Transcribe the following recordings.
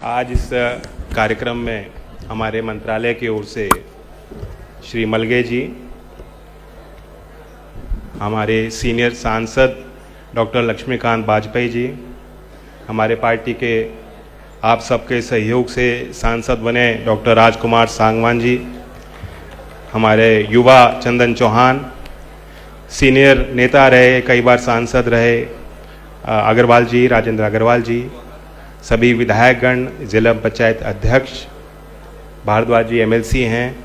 आज इस कार्यक्रम में हमारे मंत्रालय की ओर से श्री मलगे जी, हमारे सीनियर सांसद डॉक्टर लक्ष्मीकांत वाजपेयी जी, हमारे पार्टी के आप सबके सहयोग से सांसद बने डॉक्टर राजकुमार सांगवान जी, हमारे युवा चंदन चौहान, सीनियर नेता रहे, कई बार सांसद रहे अग्रवाल जी, राजेंद्र अग्रवाल जी, सभी विधायकगण, जिला पंचायत अध्यक्ष भारद्वाज जी एमएलसी हैं,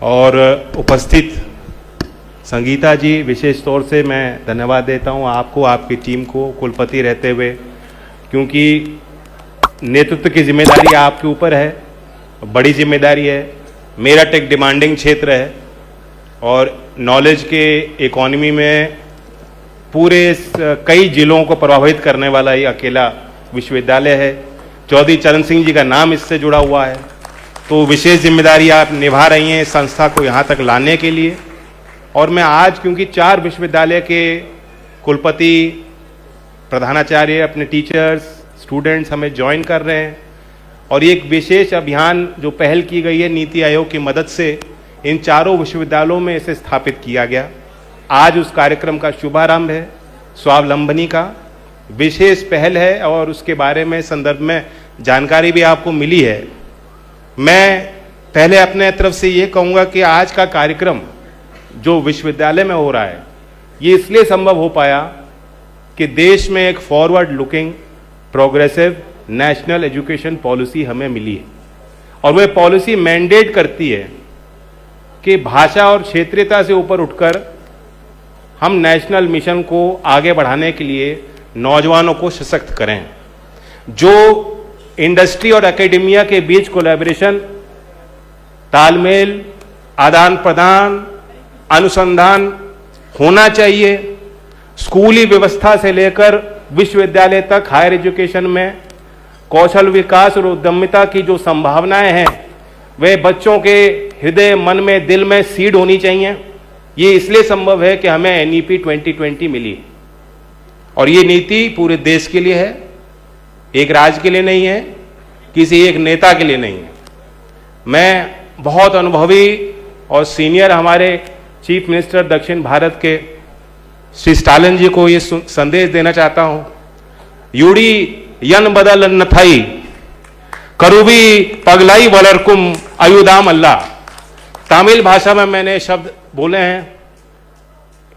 और उपस्थित संगीता जी, विशेष तौर से मैं धन्यवाद देता हूं आपको, आपकी टीम को, कुलपति रहते हुए, क्योंकि नेतृत्व की जिम्मेदारी आपके ऊपर है, बड़ी जिम्मेदारी है। मेरठ एक डिमांडिंग क्षेत्र है और नॉलेज के इकोनॉमी में पूरे कई जिलों को प्रभावित करने वाला ये अकेला विश्वविद्यालय है। चौधरी चरण सिंह जी का नाम इससे जुड़ा हुआ है, तो विशेष जिम्मेदारी आप निभा रही हैं इस संस्था को यहाँ तक लाने के लिए। और मैं आज, क्योंकि 4 विश्वविद्यालय के कुलपति, प्रधानाचार्य, अपने टीचर्स, स्टूडेंट्स हमें ज्वाइन कर रहे हैं, और एक विशेष अभियान जो पहल की गई है नीति आयोग की मदद से, इन 4 विश्वविद्यालयों में इसे स्थापित किया गया। आज उस कार्यक्रम का शुभारंभ है, स्वावलंबनी का विशेष पहल है, और उसके बारे में संदर्भ में जानकारी भी आपको मिली है। मैं पहले अपने तरफ से ये कहूँगा कि आज का कार्यक्रम जो विश्वविद्यालय में हो रहा है, ये इसलिए संभव हो पाया कि देश में एक forward looking progressive national education policy हमें मिली है, और वह पॉलिसी मैंडेट करती है कि भाषा और क्षेत्रीयता से ऊपर उठकर हम नेशनल मिशन को आगे बढ़ाने के लिए नौजवानों को सशक्त करें। जो इंडस्ट्री और एकेडेमिया के बीच कोलैबोरेशन, तालमेल, आदान प्रदान, अनुसंधान होना चाहिए। स्कूली व्यवस्था से लेकर विश्वविद्यालय तक हायर एजुकेशन में कौशल विकास और उद्यमिता की जो संभावनाएं हैं, वे बच्चों के हृदय, मन में, दिल में सीड होनी चाहिए। ये इसलिए संभव है कि हमें एनईपी 2020 मिली, और ये नीति पूरे देश के लिए है, एक राज्य के लिए नहीं है, किसी एक नेता के लिए नहीं है। मैं बहुत अनुभवी और सीनियर हमारे चीफ मिनिस्टर दक्षिण भारत के श्री स्टालिन जी को ये संदेश देना चाहता हूं। यूडी यन बदल नथाई करूबी पगलाई वलरकुम अयुदाम अल्लाह। तमिल भाषा में मैंने शब्द बोले हैं,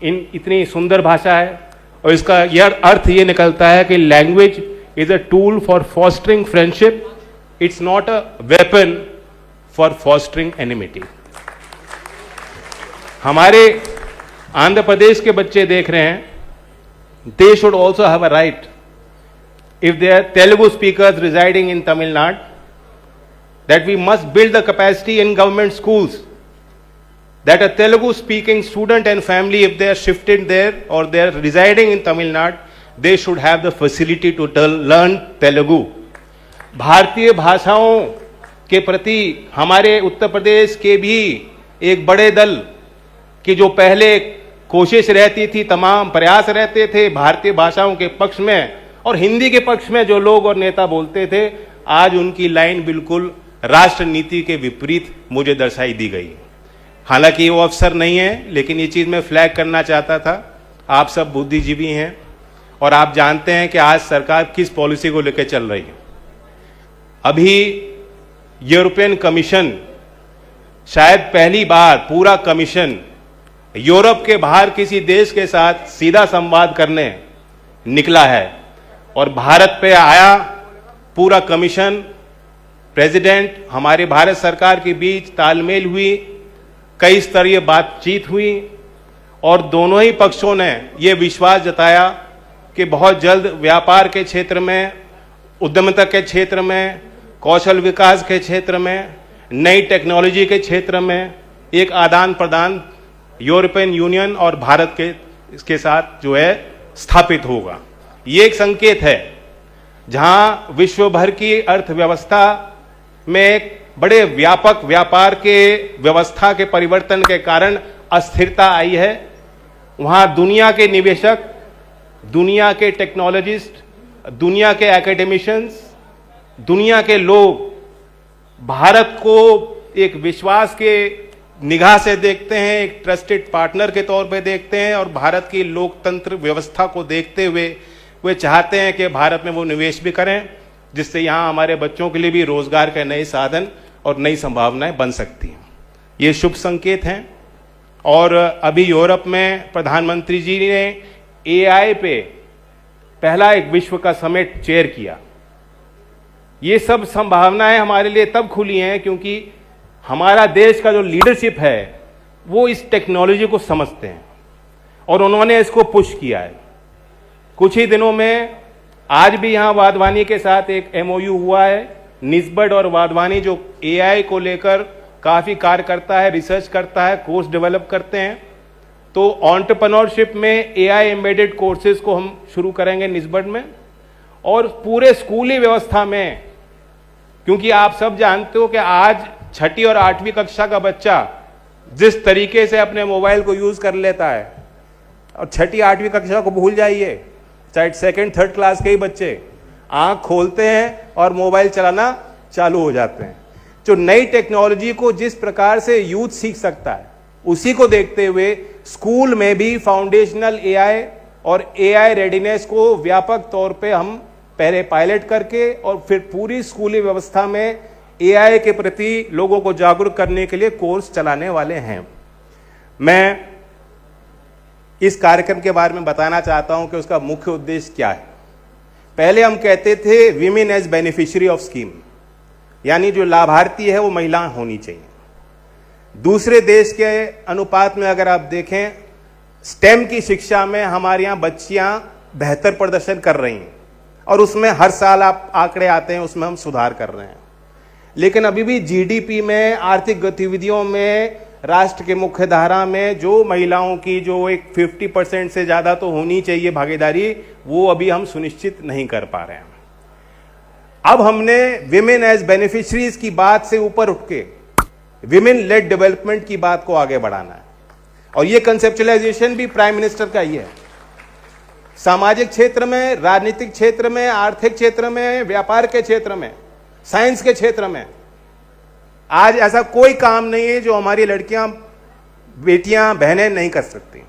इतनी सुंदर भाषा है, और इसका यह अर्थ ये निकलता है कि language is a tool for fostering friendship, it's not a weapon for fostering enmity. हमारे आंध्र प्रदेश के बच्चे देख रहे हैं, they should also have a right, if they are Telugu speakers residing in Tamil Nadu, that we must build the capacity in government schools, that a Telugu speaking student and family, if they are shifted there or they are residing in Tamil Nadu, they should have the facility to learn Telugu. भारतीय भाषाओं के प्रति हमारे उत्तर प्रदेश के भी एक बड़े दल की जो पहले कोशिश रहती थी, तमाम प्रयास रहते थे भारतीय भाषाओं के पक्ष में और हिंदी के पक्ष में जो लोग और नेता बोलते थे, आज उनकी लाइन बिल्कुल राष्ट्र नीति के विपरीत मुझे दर्शाई दी गई। हालांकि वो अफसर नहीं है, लेकिन ये चीज मैं फ्लैग करना चाहता था। आप सब बुद्धिजीवी हैं और आप जानते हैं कि आज सरकार किस पॉलिसी को लेकर चल रही है। अभी यूरोपियन कमीशन, शायद पहली बार पूरा कमीशन यूरोप के बाहर किसी देश के साथ सीधा संवाद करने निकला है, और भारत पे आया पूरा कमीशन। प्रेसिडेंट, हमारे भारत सरकार के बीच तालमेल हुई, कई स्तरीय बातचीत हुई, और दोनों ही पक्षों ने यह विश्वास जताया कि बहुत जल्द व्यापार के क्षेत्र में, उद्यमिता के क्षेत्र में, कौशल विकास के क्षेत्र में, नई टेक्नोलॉजी के क्षेत्र में एक आदान प्रदान यूरोपियन यूनियन और भारत के इसके साथ जो है स्थापित होगा। ये एक संकेत है, जहां विश्व भर की अर्थव्यवस्था में एक बड़े व्यापक व्यापार के व्यवस्था के परिवर्तन के कारण अस्थिरता आई है, वहां दुनिया के निवेशक, दुनिया के टेक्नोलॉजिस्ट, दुनिया के एकेडमिशियंस दुनिया के लोग भारत को एक विश्वास के निगाह से देखते हैं, एक ट्रस्टेड पार्टनर के तौर पे देखते हैं, और भारत की लोकतंत्र व्यवस्था को देखते हुए वे चाहते हैं कि भारत में वो निवेश भी करें, जिससे यहाँ हमारे बच्चों के लिए भी रोजगार के नए साधन और नई संभावनाएं बन सकती हैं। ये शुभ संकेत हैं। और अभी यूरोप में प्रधानमंत्री जी ने एआई पे पहला एक विश्व का समिट चेयर किया। ये सब संभावनाएं हमारे लिए तब खुली हैं क्योंकि हमारा देश का जो लीडरशिप है वो इस टेक्नोलॉजी को समझते हैं और उन्होंने इसको पुश किया है। कुछ ही दिनों में आज भी यहाँ वाधवानी के साथ एक एमओयू हुआ है। निस्बत और वाधवानी जो एआई को लेकर काफ़ी कार्य करता है, रिसर्च करता है, कोर्स डेवलप करते हैं, तो एंटरप्रेन्योरशिप में एआई एम्बेडेड कोर्सेज को हम शुरू करेंगे निस्बत में। और पूरे स्कूली व्यवस्था में, क्योंकि आप सब जानते हो कि आज 6ठी और 8वीं कक्षा का बच्चा जिस तरीके से अपने मोबाइल को यूज कर लेता है, और 6ठी 8वीं कक्षा को भूल जाइए, चाहे 2nd 3rd क्लास के ही बच्चे आंख खोलते हैं और मोबाइल चलाना चालू हो जाते हैं। जो नई टेक्नोलॉजी को जिस प्रकार से यूथ सीख सकता है, उसी को देखते हुए स्कूल में भी फाउंडेशनल एआई और एआई रेडीनेस को व्यापक तौर पे हम पहले पायलट करके और फिर पूरी स्कूली व्यवस्था में एआई के प्रति लोगों को जागरूक करने के लिए कोर्स चलाने वाले हैं। मैं इस कार्यक्रम के बारे में बताना चाहता हूं कि उसका मुख्य उद्देश्य क्या है। पहले हम कहते थे women as beneficiary of scheme, यानी जो लाभार्थी है वो महिला होनी चाहिए। दूसरे देश के अनुपात में अगर आप देखें, स्टेम की शिक्षा में हमारे यहाँ बच्चियां बेहतर प्रदर्शन कर रही हैं और उसमें हर साल आप आंकड़े आते हैं, उसमें हम सुधार कर रहे हैं। लेकिन अभी भी जीडीपी में, आर्थिक गतिविधियों में, राष्ट्र के मुख्य धारा में जो महिलाओं की जो एक 50% से ज्यादा तो होनी चाहिए भागीदारी, वो अभी हम सुनिश्चित नहीं कर पा रहे हैं। अब हमने विमेन एज बेनिफिशरीज की बात से ऊपर उठ के विमेन लेड डेवलपमेंट की बात को आगे बढ़ाना है, और ये कंसेप्चुअलाइजेशन भी प्राइम मिनिस्टर का ही है। सामाजिक क्षेत्र में, राजनीतिक क्षेत्र में, आर्थिक क्षेत्र में, व्यापार के क्षेत्र में, साइंस के क्षेत्र में आज ऐसा कोई काम नहीं है जो हमारी लड़कियां, बेटियां, बहनें नहीं कर सकती।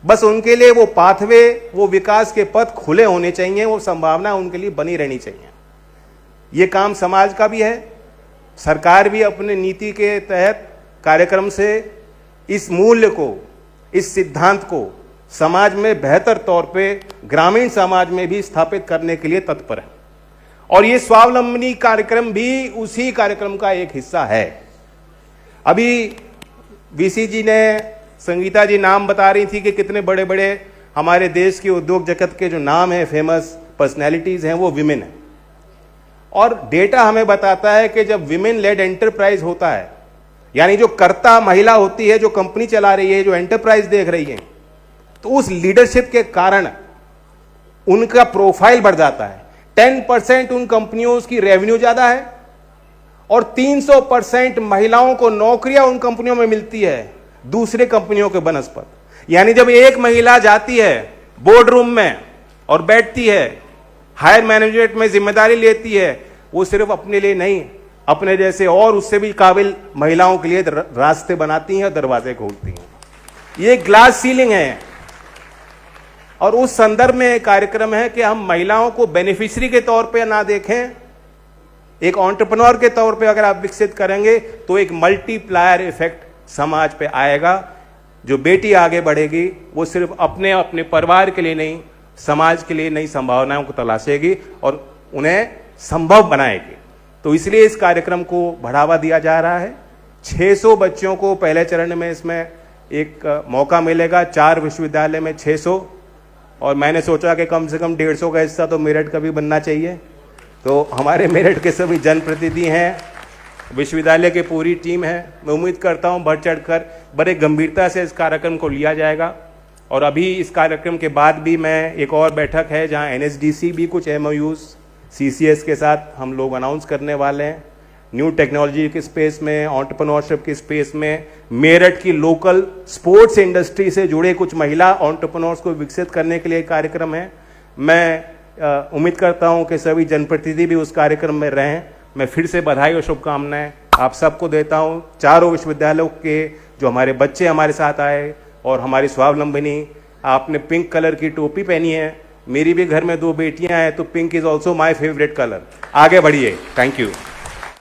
बस उनके लिए वो पाथवे, वो विकास के पथ खुले होने चाहिए, वो संभावना उनके लिए बनी रहनी चाहिए। ये काम समाज का भी है। सरकार भी अपने नीति के तहत कार्यक्रम से इस मूल्य को, इस सिद्धांत को समाज में बेहतर तौर पे ग्रामीण समाज में भी स्थापित करने के लिए तत्पर है। और ये स्वावलंबनी कार्यक्रम भी उसी कार्यक्रम का एक हिस्सा है। अभी वीसी जी ने, संगीता जी नाम बता रही थी कि कितने बड़े बड़े हमारे देश के उद्योग जगत के जो नाम है, फेमस पर्सनैलिटीज हैं, वो विमेन है। और डेटा हमें बताता है कि जब विमेन लेड एंटरप्राइज होता है, यानी जो कर्ता महिला होती है, जो कंपनी चला रही है, जो एंटरप्राइज देख रही है, तो उस लीडरशिप के कारण उनका प्रोफाइल बढ़ जाता है। 10% उन कंपनियों की रेवेन्यू ज्यादा है और 300% महिलाओं को नौकरियां उन कंपनियों में मिलती है दूसरे कंपनियों के बनस्पत। यानी जब एक महिला जाती है बोर्ड रूम में और बैठती है, हायर मैनेजमेंट में जिम्मेदारी लेती है, वो सिर्फ अपने लिए नहीं, अपने जैसे और उससे भी काबिल महिलाओं के लिए रास्ते बनाती हैं, दरवाजे खोलती हैं। ये ग्लास सीलिंग है। और उस संदर्भ में एक कार्यक्रम है कि हम महिलाओं को बेनिफिशियरी के तौर पे ना देखें, एक एंटरप्रेन्योर के तौर पे अगर आप विकसित करेंगे तो एक मल्टीप्लायर इफेक्ट समाज पे आएगा। जो बेटी आगे बढ़ेगी वो सिर्फ अपने अपने परिवार के लिए नहीं, समाज के लिए नई संभावनाओं को तलाशेगी और उन्हें संभव बनाएगी। तो इसलिए इस कार्यक्रम को बढ़ावा दिया जा रहा है। 600 बच्चों को पहले चरण में इसमें एक मौका मिलेगा, 4 विश्वविद्यालय में 600, और मैंने सोचा कि कम से कम 150 का हिस्सा तो मेरठ का भी बनना चाहिए। तो हमारे मेरठ के सभी जनप्रतिनिधि हैं, विश्वविद्यालय की पूरी टीम है। मैं उम्मीद करता हूं बढ़ चढ़कर बड़े गंभीरता से इस कार्यक्रम को लिया जाएगा। और अभी इस कार्यक्रम के बाद भी मैं एक और बैठक है जहां एनएसडीसी भी कुछ एमओयूज सीसीएस के साथ हम लोग अनाउंस करने वाले हैं। न्यू टेक्नोलॉजी के स्पेस में, एंटरप्रेन्योरशिप के स्पेस में, मेरठ की लोकल स्पोर्ट्स इंडस्ट्री से जुड़े कुछ महिला एंटरप्रेन्योर्स को विकसित करने के लिए कार्यक्रम है। मैं उम्मीद करता हूं कि सभी जनप्रतिनिधि भी उस कार्यक्रम में रहें। मैं फिर से बधाई और शुभकामनाएं आप सबको देता हूं। चारों विश्वविद्यालयों के जो हमारे बच्चे हमारे साथ आए और हमारी स्वावलंबनी, आपने पिंक कलर की टोपी पहनी है। मेरी भी घर में 2 बेटियां हैं, तो pink is also my favourite colour. आगे बढ़िए। Thank you.